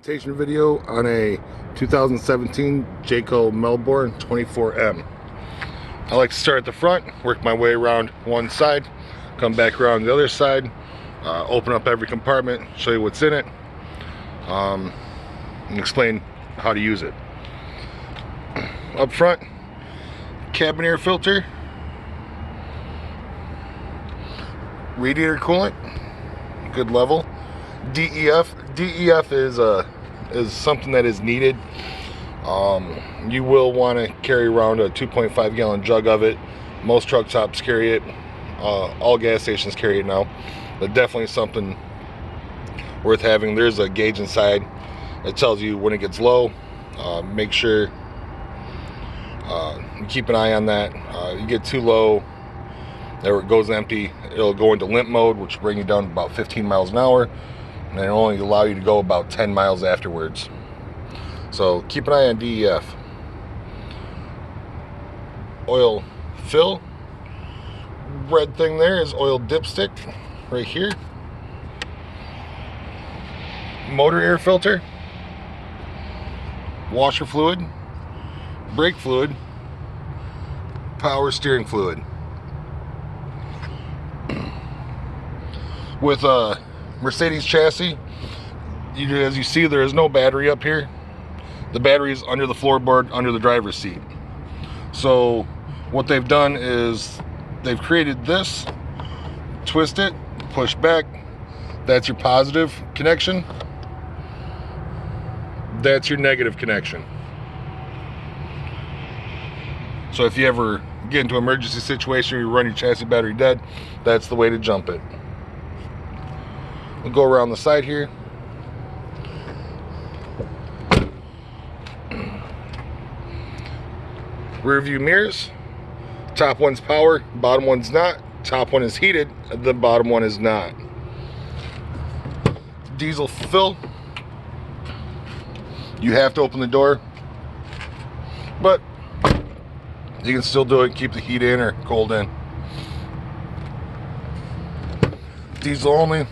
presentation video on a 2017 Jayco Melbourne 24M. I like to start at the front, work my way around one side, come back around the other side, open up every compartment, show you what's in it, and explain how to use it. Up front, cabin air filter, radiator coolant, good level. DEF is something that is needed. You will want to carry around a 2.5 gallon jug of it. Most truck stops carry it. All gas stations carry it now. But definitely something worth having. There's a gauge inside. It tells you when it gets low. Make sure you keep an eye on that. You get too low, there it goes empty. It'll go into limp mode, which will bring you down to about 15 miles an hour. And it'll only allow you to go about 10 miles afterwards. So keep an eye on DEF. Oil fill. Red thing there is oil dipstick right here. Motor air filter. Washer fluid. Brake fluid. Power steering fluid. With a Mercedes chassis, as you see, there is no battery up here. The battery is under the floorboard, under the driver's seat. So what they've done is they've created this, twist it, push back. That's your positive connection. That's your negative connection. So if you ever get into an emergency situation or you run your chassis battery dead, that's the way to jump it. We'll go around the side here. Rear view mirrors. Top one's power, bottom one's not. Top one is heated, the bottom one is not. Diesel fill. You have to open the door, but you can still do it, keep the heat in or cold in. Diesel only.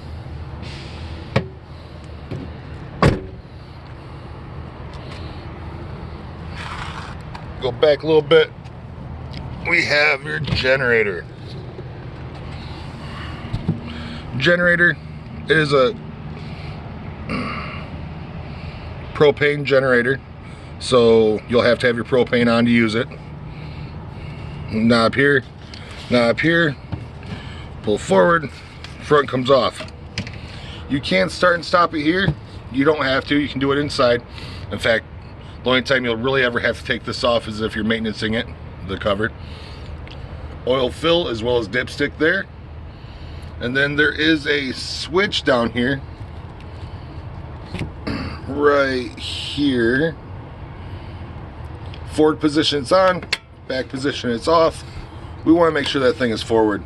Go back a little bit. We have your generator. Generator is a propane generator, so you'll have to have your propane on to use it. Knob here, knob here, pull forward, front comes off. You can start and stop it here. You don't have to, you can do it inside. In fact, the only time you'll really ever have to take this off is if you're maintaining it, the cover. Oil fill as well as dipstick there. And then there is a switch down here, right here. Forward position it's on, back position it's off. We want to make sure that thing is forward.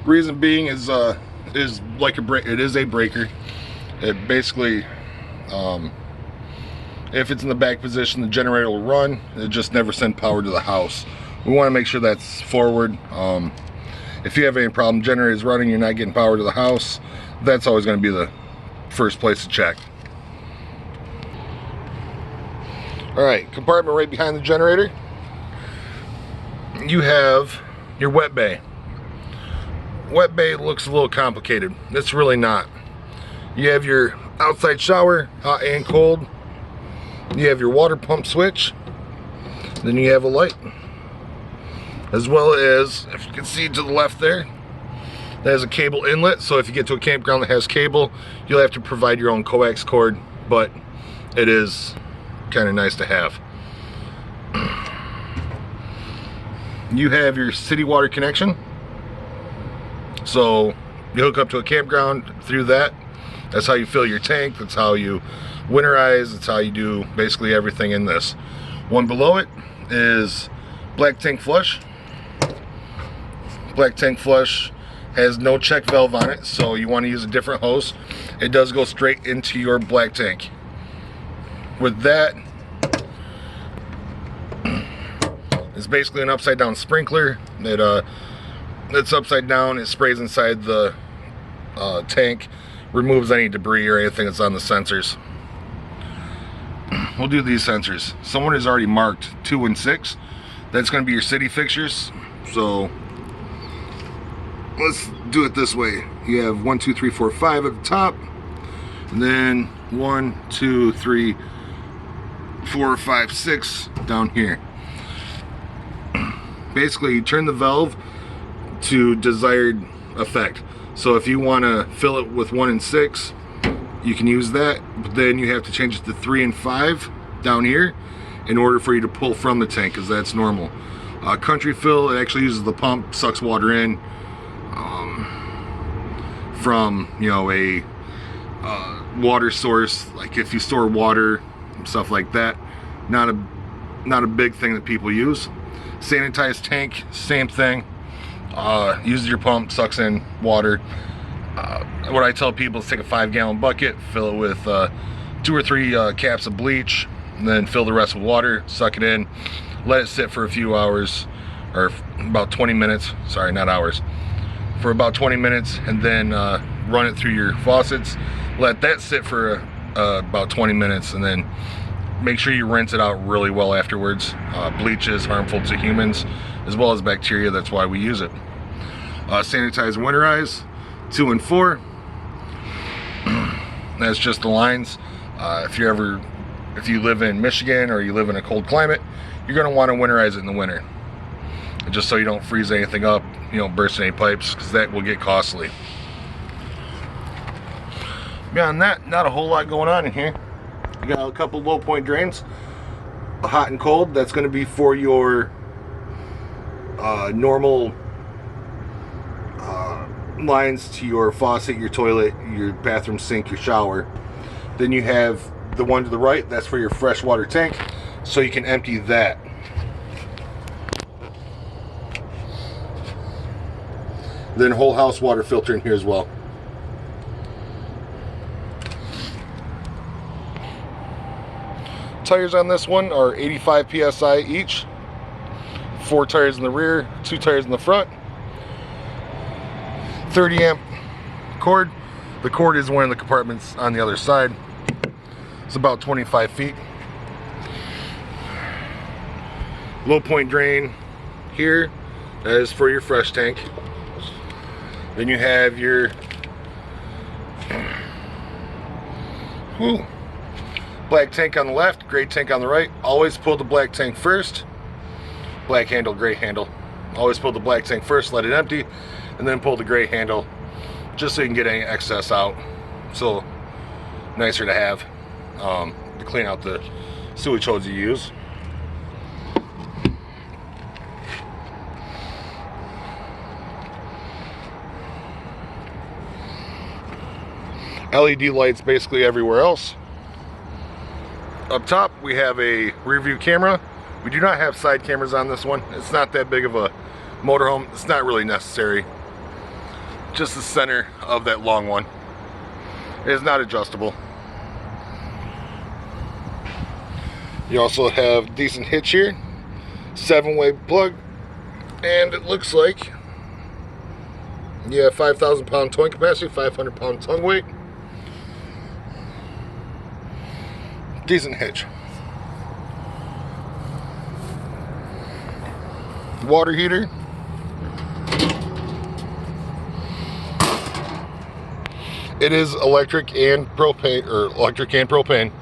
Reason being is like a break. It is a breaker. It basically, if it's in the back position, the generator will run. It just never send power to the house. We want to make sure that's forward. If you have any problem, generator is running, you're not getting power to the house, that's always going to be the first place to check. Alright, compartment right behind the generator. You have your wet bay. Wet bay looks a little complicated. It's really not. You have your outside shower, hot and cold. You have your water pump switch. Then you have a light. As well as, if you can see to the left there, that has a cable inlet. So if you get to a campground that has cable, you'll have to provide your own coax cord, but it is kind of nice to have. You have your city water connection. So you hook up to a campground through that. That's how you fill your tank. That's how you winterize. That's how you do basically everything in this. One below it is black tank flush. Black tank flush has no check valve on it, so you want to use a different hose. It does go straight into your black tank. With that, it's basically an upside down sprinkler that it's upside down. It sprays inside the tank, removes any debris or anything that's on the sensors. we'll do these sensors. Someone has already marked 2 and 6. That's going to be your city fixtures. So let's do it this way. You have 1, 2, 3, 4, 5 at the top, and then 1, 2, 3, 4, 5, 6 down here. Basically, you turn the valve to desired effect. So if you want to fill it with 1 and 6, you can use that, but then you have to change it to 3 and 5 down here in order for you to pull from the tank, because that's normal. Country fill, it actually uses the pump, sucks water in from, you know, a water source. Like if you store water and stuff like that, not a big thing that people use. Sanitized tank, same thing. Uses your pump, sucks in water. What I tell people is take a 5-gallon bucket, fill it with 2 or 3 caps of bleach, and then fill the rest with water, suck it in, let it sit for a few hours, or about 20 minutes, sorry, not hours, for about 20 minutes, and then run it through your faucets, let that sit for about 20 minutes, and then make sure you rinse it out really well afterwards. Bleach is harmful to humans as well as bacteria, that's why we use it. Sanitize and winterize, 2 and 4. That's just the lines. If you live in Michigan or you live in a cold climate, you're going to want to winterize it in the winter, just so you don't freeze anything up, you know, burst any pipes, because that will get costly. Beyond that, not a whole lot going on in here. You got a couple low point drains, hot and cold. That's going to be for your normal lines to your faucet, your toilet, your bathroom sink, your shower. Then you have the one to the right, that's for your freshwater tank, so you can empty that. Then whole house water filter in here as well. Tires on this one are 85 psi each. 4 tires in the rear, 2 tires in the front. 30 amp cord. The cord is one of the compartments on the other side. It's about 25 feet. Low point drain here. That is for your fresh tank. Then you have your black tank on the left, gray tank on the right. Always pull the black tank first. Black handle, gray handle. Always pull the black tank first, let it empty, and then pull the gray handle, just so you can get any excess out. So nicer to have to clean out the sewage hose you use. LED lights basically everywhere else. Up top we have a rear view camera. We do not have side cameras on this one. It's not that big of a motorhome. It's not really necessary. Just the center of that long one. It is not adjustable. You also have decent hitch here. 7-way plug. And it looks like you have 5,000 pound towing capacity, 500 pound tongue weight. Decent hitch. Water heater. It is electric and propane,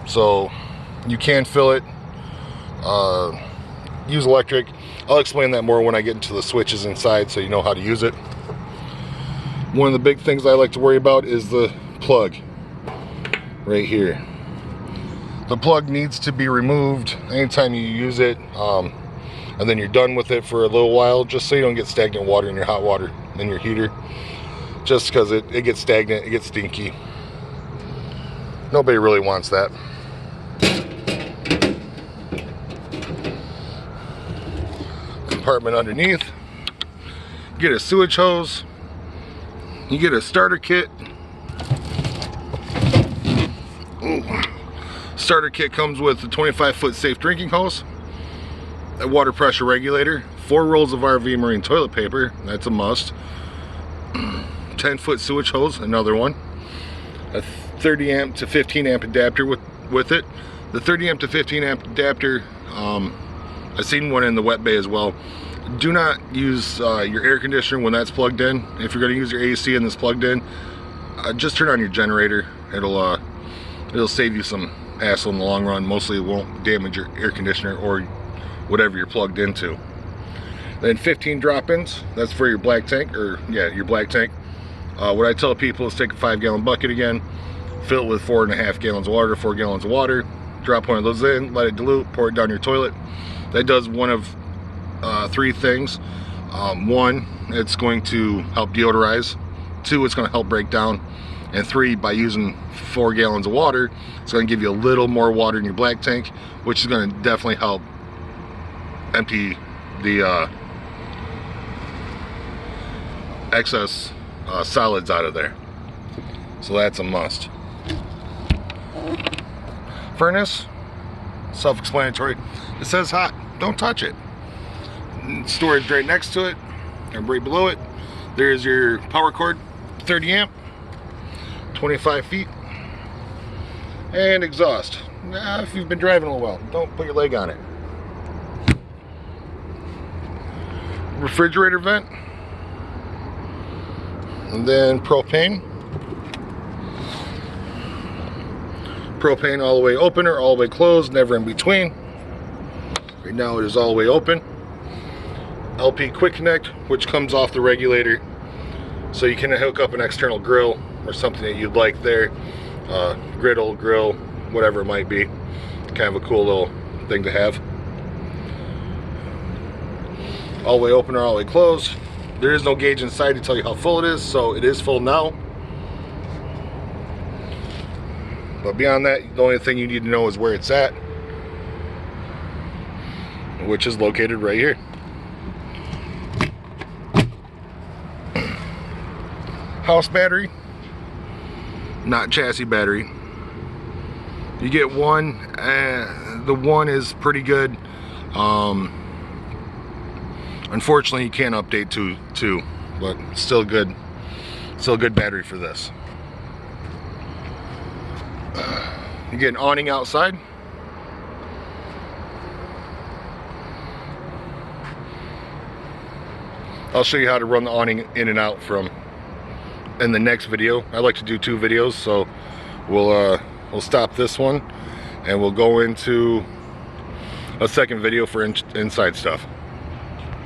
so you can fill it. Use electric. I'll explain that more when I get into the switches inside, so you know how to use it. One of the big things I like to worry about is the plug right here. The plug needs to be removed anytime you use it, and then you're done with it for a little while, just so you don't get stagnant water in your hot water in your heater. Just because it gets stagnant, it gets stinky. Nobody really wants that. Compartment underneath. Get a sewage hose. You get a starter kit. Ooh. Starter kit comes with a 25-foot safe drinking hose, a water pressure regulator, 4 rolls of RV marine toilet paper, that's a must, 10-foot sewage hose, another one, a 30 amp to 15 amp adapter with with it. The 30 amp to 15 amp adapter, I've seen one in the wet bay as well. Do not use your air conditioner when that's plugged in. If you're going to use your AC and this plugged in, just turn on your generator. It'll save you some hassle in the long run. Mostly it won't damage your air conditioner or whatever you're plugged into. Then 15 drop-ins, that's for your black tank, or yeah, your black tank. What I tell people is take a 5-gallon bucket again, fill it with 4.5 gallons of water, 4 gallons of water, drop one of those in, let it dilute, pour it down your toilet. That does one of 3 things. 1, it's going to help deodorize. 2, it's going to help break down. And 3, by using 4 gallons of water, it's going to give you a little more water in your black tank, which is going to definitely help empty the excess solids out of there. So that's a must. Furnace, self-explanatory. It says hot, don't touch it. Storage right next to it, or right below it. There's your power cord, 30 amp, 25 feet, and exhaust. Now, if you've been driving a while, don't put your leg on it. Refrigerator vent, and then propane. Propane all the way open or all the way closed, never in between. Right now it is all the way open. LP quick connect, which comes off the regulator, so you can hook up an external grill or something that you'd like there, griddle, grill, whatever it might be. Kind of a cool little thing to have. All the way open or all the way closed. There is no gauge inside to tell you how full it is, so it is full now. But beyond that, the only thing you need to know is where it's at, which is located right here. House battery, not chassis battery. You get one, the one is pretty good. Unfortunately, you can't update to 2, but still good battery for this. You get an awning outside. I'll show you how to run the awning in and out in the next video. I like to do 2 videos, so we'll stop this one and we'll go into a second video for inside stuff.